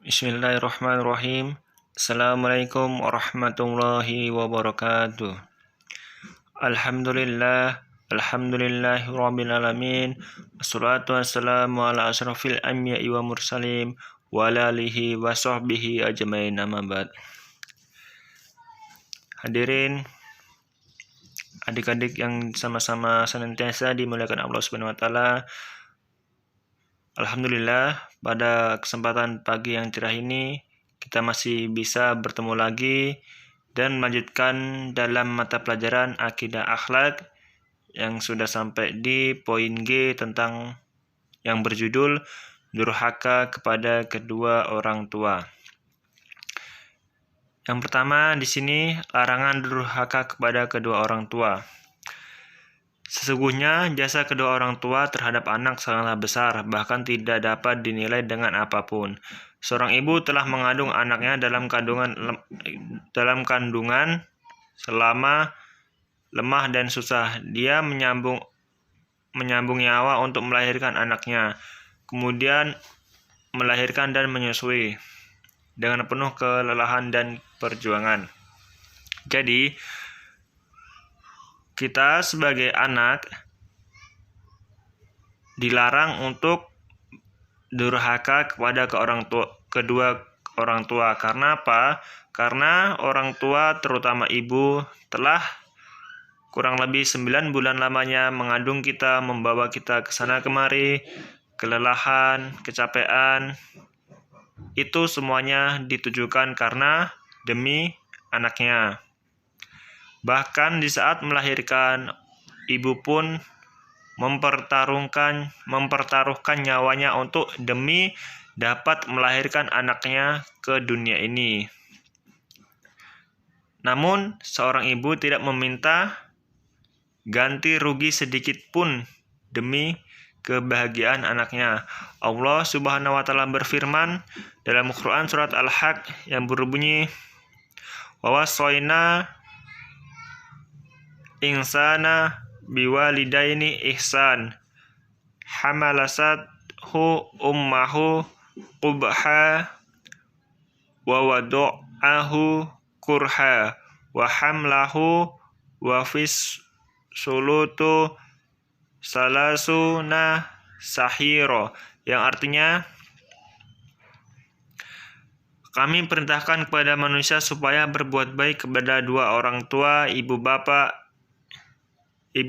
Bismillahirrahmanirrahim. Assalamualaikum warahmatullahi wabarakatuh. Alhamdulillahi rabbil alamin. Wassalatu wassalamu ala asrafil anbiya'i wa mursalin wa ala alihi wa sahbihi ajmain, amma ba'd. Hadirin adik-adik yang sama-sama senantiasa dimuliakan Allah Subhanahu wa taala. Alhamdulillah, pada kesempatan pagi yang cerah ini kita masih bisa bertemu lagi dan melanjutkan dalam mata pelajaran Akidah Akhlak yang sudah sampai di poin G tentang yang berjudul durhaka kepada kedua orang tua. Yang pertama di sini larangan durhaka kepada kedua orang tua. Sesungguhnya jasa kedua orang tua terhadap anak sangatlah besar, bahkan tidak dapat dinilai dengan apapun. Seorang ibu telah mengandung anaknya dalam kandungan selama lemah dan susah. Dia menyambung nyawa untuk melahirkan anaknya, kemudian melahirkan dan menyusui dengan penuh kelelahan dan perjuangan. Jadi, kita sebagai anak dilarang untuk durhaka kepada kedua orang tua. Karena apa? Karena orang tua, terutama ibu, telah kurang lebih 9 bulan lamanya mengandung kita, membawa kita ke sana kemari, kelelahan, kecapean. Itu semuanya ditujukan karena demi anaknya. Bahkan di saat melahirkan, ibu pun mempertaruhkan nyawanya untuk demi dapat melahirkan anaknya ke dunia ini. Namun, seorang ibu tidak meminta ganti rugi sedikit pun demi kebahagiaan anaknya. Allah Subhanahu wa taala berfirman dalam Quran surat Al-Haqq yang berbunyi, "Wa wasaina insana biwalidaini ihsan, hamalathu ummahu qubha wa wada'ahu kurha wa hamlahu wa fisulutu salasuna sahiro," yang artinya kami perintahkan kepada manusia supaya berbuat baik kepada dua orang tua, ibu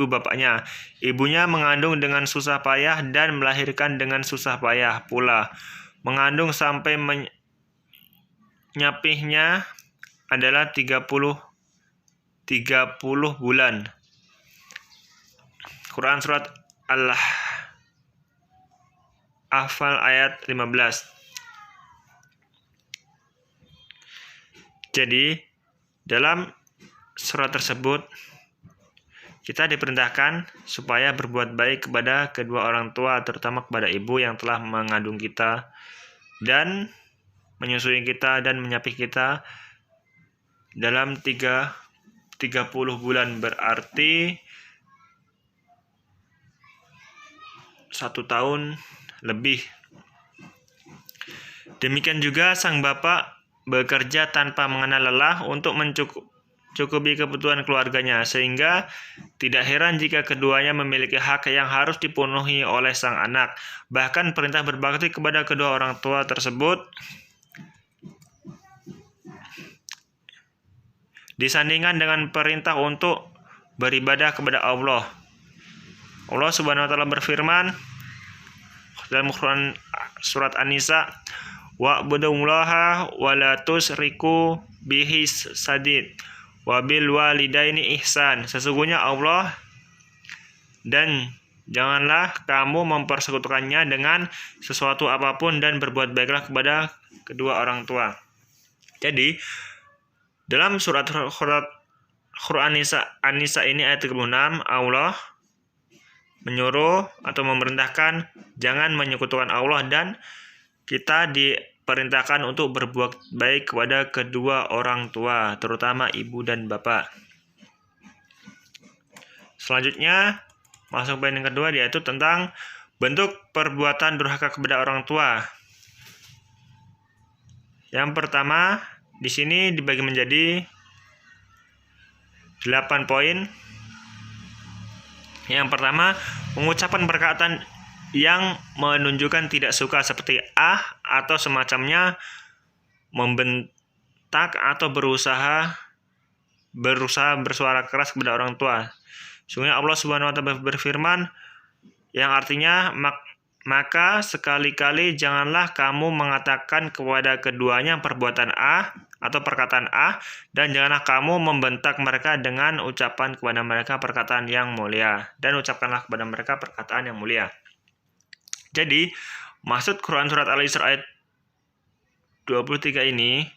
bapaknya. Ibunya mengandung dengan susah payah dan melahirkan dengan susah payah pula. Mengandung sampai menyapihnya adalah 30 bulan. Quran surat Al-Anfal ayat 15. Jadi, dalam surat tersebut kita diperintahkan supaya berbuat baik kepada kedua orang tua, terutama kepada ibu yang telah mengandung kita dan menyusui kita dan menyapih kita dalam 30 bulan, berarti 1 tahun lebih. Demikian juga sang bapak bekerja tanpa mengenal lelah untuk mencukupi kebutuhan keluarganya, sehingga tidak heran jika keduanya memiliki hak yang harus dipenuhi oleh sang anak. Bahkan perintah berbakti kepada kedua orang tua tersebut disandingkan dengan perintah untuk beribadah kepada Allah. Allah Subhanahu wa taala berfirman dalam Quran surat An-Nisa, "Wa'budullaha wa la tusyriku bihi sadid wabil walidaini ihsan." Sesungguhnya Allah dan janganlah kamu mempersekutukannya dengan sesuatu apapun dan berbuat baiklah kepada kedua orang tua. Jadi, dalam surat Quran An-Nisa ini ayat 36, Allah menyuruh atau memerintahkan jangan menyekutukan Allah, dan kita diperintahkan untuk berbuat baik kepada kedua orang tua, terutama ibu dan bapak. Selanjutnya, masuk poin yang kedua, yaitu tentang bentuk perbuatan durhaka kepada orang tua. Yang pertama, di sini dibagi menjadi 8 poin. Yang pertama, mengucapkan perkataan yang menunjukkan tidak suka seperti atau semacamnya, membentak atau berusaha bersuara keras kepada orang tua. Sungguhnya Allah Subhanahu wa taala berfirman yang artinya maka sekali-kali janganlah kamu mengatakan kepada keduanya perbuatan atau perkataan dan janganlah kamu membentak mereka dengan ucapan kepada mereka perkataan yang mulia, dan ucapkanlah kepada mereka perkataan yang mulia. Jadi, maksud Quran Surat Al-Isra ayat 23 ini,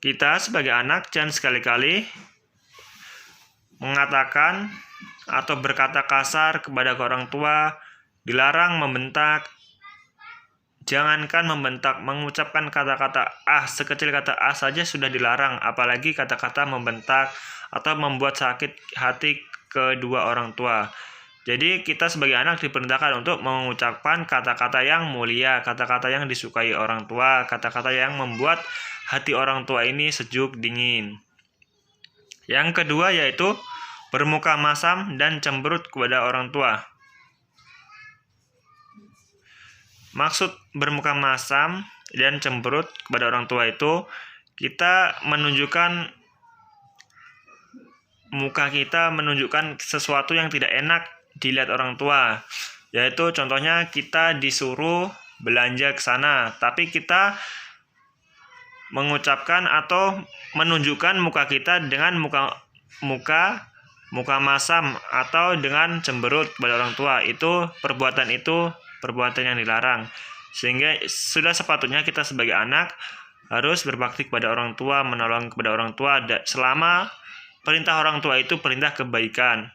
kita sebagai anak jangan sekali-kali mengatakan atau berkata kasar kepada orang tua, dilarang membentak. Jangankan membentak, mengucapkan kata-kata sekecil kata saja sudah dilarang, apalagi kata-kata membentak atau membuat sakit hati kedua orang tua. Jadi kita sebagai anak diperintahkan untuk mengucapkan kata-kata yang mulia, kata-kata yang disukai orang tua, kata-kata yang membuat hati orang tua ini sejuk dingin. Yang kedua yaitu bermuka masam dan cemberut kepada orang tua. Maksud bermuka masam dan cemberut kepada orang tua itu, kita menunjukkan muka kita menunjukkan sesuatu yang tidak enak dilihat orang tua. Yaitu contohnya kita disuruh belanja ke sana, tapi kita mengucapkan atau menunjukkan muka kita dengan muka masam atau dengan cemberut kepada orang tua. Itu perbuatan yang dilarang. Sehingga sudah sepatutnya kita sebagai anak harus berbakti kepada orang tua, menolong kepada orang tua selama perintah orang tua itu perintah kebaikan.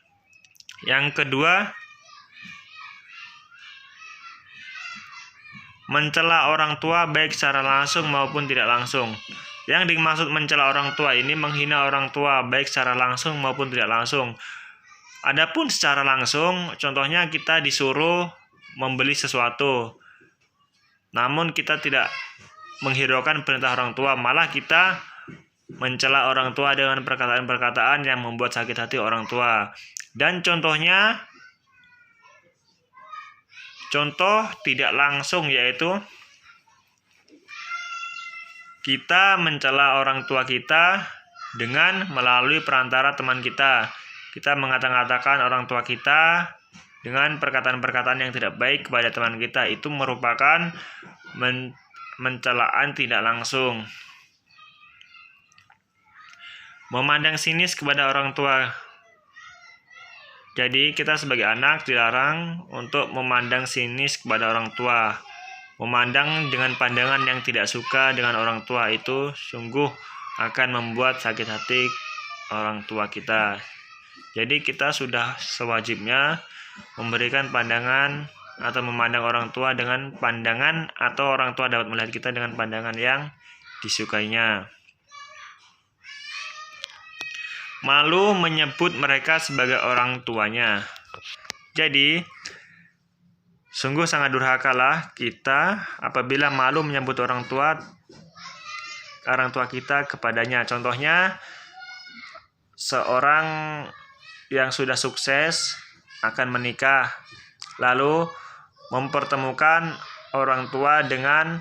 Yang kedua, mencela orang tua baik secara langsung maupun tidak langsung. Yang dimaksud mencela orang tua ini menghina orang tua baik secara langsung maupun tidak langsung. Adapun secara langsung, contohnya kita disuruh membeli sesuatu, namun kita tidak menghiraukan perintah orang tua, malah kita mencela orang tua dengan perkataan-perkataan yang membuat sakit hati orang tua. Dan contoh tidak langsung yaitu kita mencela orang tua kita dengan melalui perantara teman kita. Kita mengatakan orang tua kita dengan perkataan-perkataan yang tidak baik kepada teman kita. Itu merupakan mencelaan tidak langsung. Memandang sinis kepada orang tua. Jadi kita sebagai anak dilarang untuk memandang sinis kepada orang tua. Memandang dengan pandangan yang tidak suka dengan orang tua itu sungguh akan membuat sakit hati orang tua kita. Jadi kita sudah sewajibnya memberikan pandangan atau memandang orang tua dengan pandangan, atau orang tua dapat melihat kita dengan pandangan yang disukainya. Malu menyebut mereka sebagai orang tuanya. Jadi sungguh sangat durhakalah kita apabila malu menyebut orang tua kita kepadanya. Contohnya, seorang yang sudah sukses akan menikah, lalu mempertemukan orang tua dengan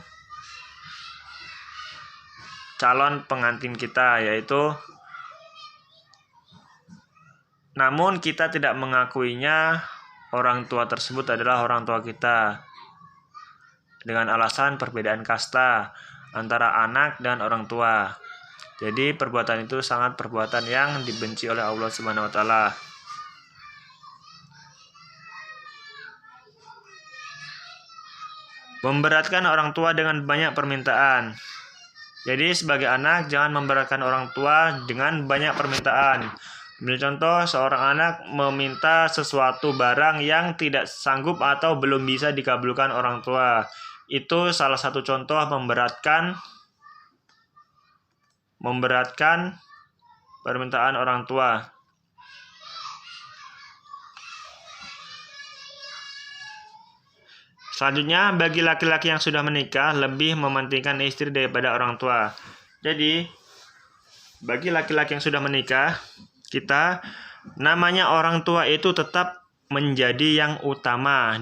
calon pengantin kita, namun kita tidak mengakuinya orang tua tersebut adalah orang tua kita dengan alasan perbedaan kasta antara anak dan orang tua. Jadi perbuatan itu sangat perbuatan yang dibenci oleh Allah Subhanahu wa taala. Memberatkan orang tua dengan banyak permintaan. Jadi sebagai anak jangan memberatkan orang tua dengan banyak permintaan. Ambil contoh, seorang anak meminta sesuatu barang yang tidak sanggup atau belum bisa dikabulkan orang tua. Itu salah satu contoh memberatkan permintaan orang tua. Selanjutnya, bagi laki-laki yang sudah menikah lebih mementingkan istri daripada orang tua. Jadi, bagi laki-laki yang sudah menikah, kita namanya orang tua itu tetap menjadi yang utama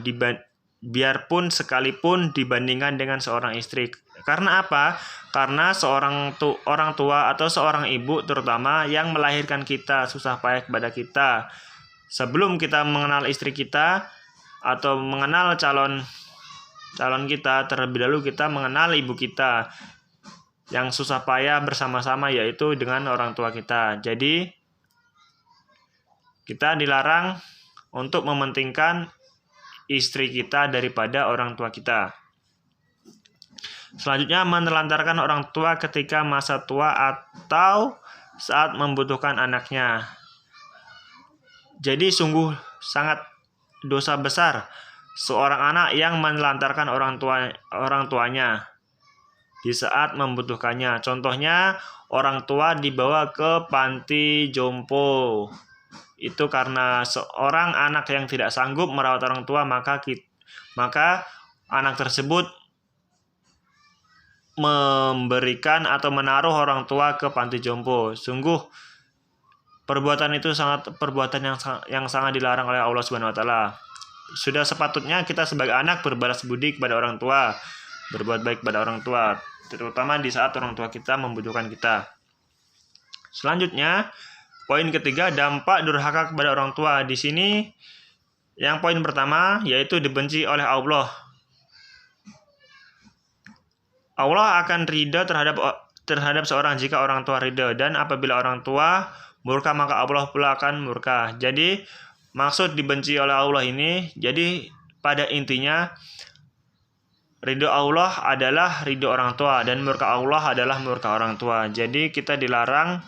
biarpun sekalipun dibandingkan dengan seorang istri. Karena apa? Karena orang tua atau seorang ibu terutama yang melahirkan kita, susah payah kepada kita. Sebelum kita mengenal istri kita atau mengenal calon kita, terlebih dahulu kita mengenal ibu kita yang susah payah bersama-sama, yaitu dengan orang tua kita. Jadi kita dilarang untuk mementingkan istri kita daripada orang tua kita. Selanjutnya, menelantarkan orang tua ketika masa tua atau saat membutuhkan anaknya. Jadi sungguh sangat dosa besar seorang anak yang menelantarkan orang tuanya di saat membutuhkannya. Contohnya, orang tua dibawa ke panti jompo. Itu karena seorang anak yang tidak sanggup merawat orang tua, maka anak tersebut memberikan atau menaruh orang tua ke panti jompo. Sungguh perbuatan itu perbuatan yang sangat dilarang oleh Allah Subhanahu wa taala. Sudah sepatutnya kita sebagai anak berbalas budi kepada orang tua, berbuat baik kepada orang tua, terutama di saat orang tua kita membutuhkan kita. Selanjutnya, poin ketiga, dampak durhaka kepada orang tua. Di sini yang poin pertama yaitu dibenci oleh Allah. Allah akan ridha terhadap seorang jika orang tua ridha, dan apabila orang tua murka maka Allah pula akan murka. Jadi maksud dibenci oleh Allah ini, jadi pada intinya ridho Allah adalah ridho orang tua dan murka Allah adalah murka orang tua. Jadi kita dilarang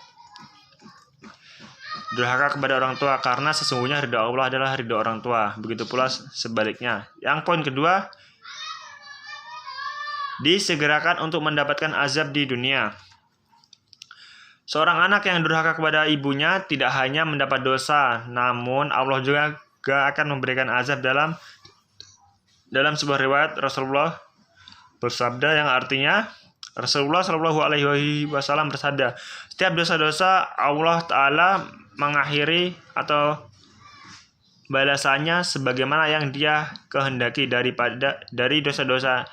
durhaka kepada orang tua karena sesungguhnya ridho Allah adalah ridho orang tua. Begitu pula sebaliknya. Yang poin kedua, disegerakan untuk mendapatkan azab di dunia. Seorang anak yang durhaka kepada ibunya tidak hanya mendapat dosa, namun Allah juga akan memberikan azab. Dalam sebuah riwayat Rasulullah bersabda yang artinya Rasulullah Shallallahu Alaihi Wasallam bersabda, setiap dosa-dosa Allah Taala mengakhiri atau balasannya sebagaimana yang Dia kehendaki dari dosa-dosa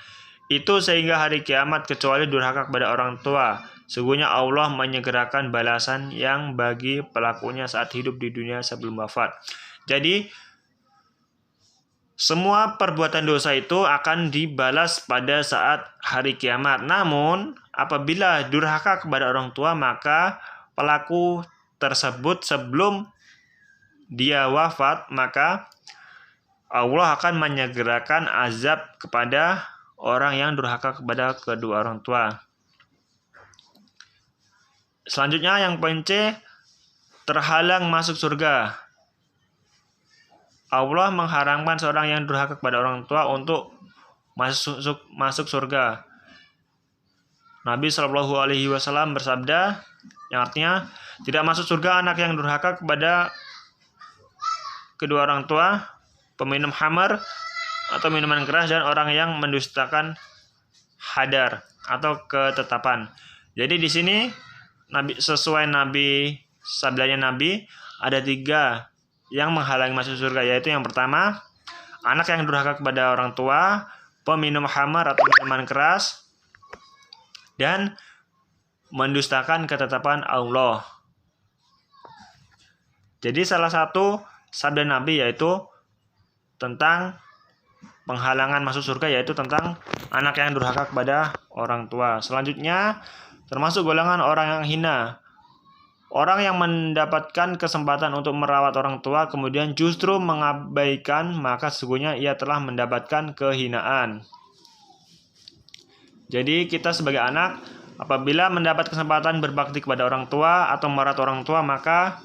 itu sehingga hari kiamat, kecuali durhaka kepada orang tua. Sesungguhnya Allah menyegerakan balasan yang bagi pelakunya saat hidup di dunia sebelum wafat. Jadi semua perbuatan dosa itu akan dibalas pada saat hari kiamat. Namun apabila durhaka kepada orang tua, maka pelaku tersebut sebelum dia wafat, maka Allah akan menyegerakan azab kepada orang yang durhaka kepada kedua orang tua. Selanjutnya yang poin C, terhalang masuk surga. Allah mengharamkan seorang yang durhaka kepada orang tua untuk masuk surga. Nabi Shallallahu Alaihi Wasallam bersabda, yang artinya tidak masuk surga anak yang durhaka kepada kedua orang tua, peminum khamar atau minuman keras, dan orang yang mendustakan hadar atau ketetapan. Jadi di sini sesuai sabdanya Nabi, ada 3 yang menghalangi masuk surga, yaitu yang pertama, anak yang durhaka kepada orang tua, peminum khamar atau minuman keras, dan mendustakan ketetapan Allah. Jadi salah satu sabda Nabi yaitu tentang penghalangan masuk surga, yaitu tentang anak yang durhaka kepada orang tua. Selanjutnya, termasuk golongan orang yang hina. Orang yang mendapatkan kesempatan untuk merawat orang tua kemudian justru mengabaikan, maka sesungguhnya ia telah mendapatkan kehinaan. Jadi kita sebagai anak apabila mendapat kesempatan berbakti kepada orang tua atau merawat orang tua, maka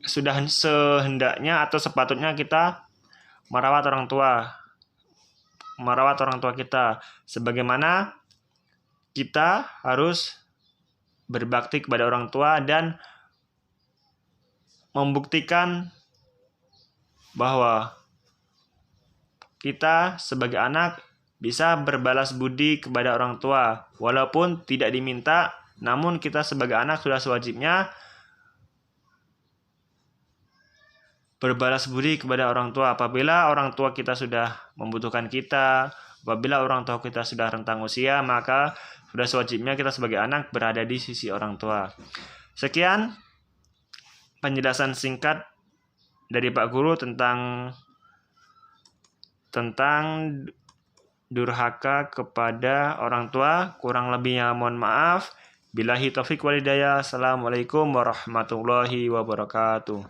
sudah sehendaknya atau sepatutnya kita merawat orang tua kita, sebagaimana kita harus berbakti kepada orang tua dan membuktikan bahwa kita sebagai anak bisa berbalas budi kepada orang tua, walaupun tidak diminta, namun kita sebagai anak sudah sewajibnya berbalas budi kepada orang tua apabila orang tua kita sudah membutuhkan kita, apabila orang tua kita sudah rentang usia, maka sudah sewajibnya kita sebagai anak berada di sisi orang tua. Sekian penjelasan singkat dari Pak Guru tentang durhaka kepada orang tua. Kurang lebihnya mohon maaf. Billahi taufik wal hidayah. Assalamualaikum warahmatullahi wabarakatuh.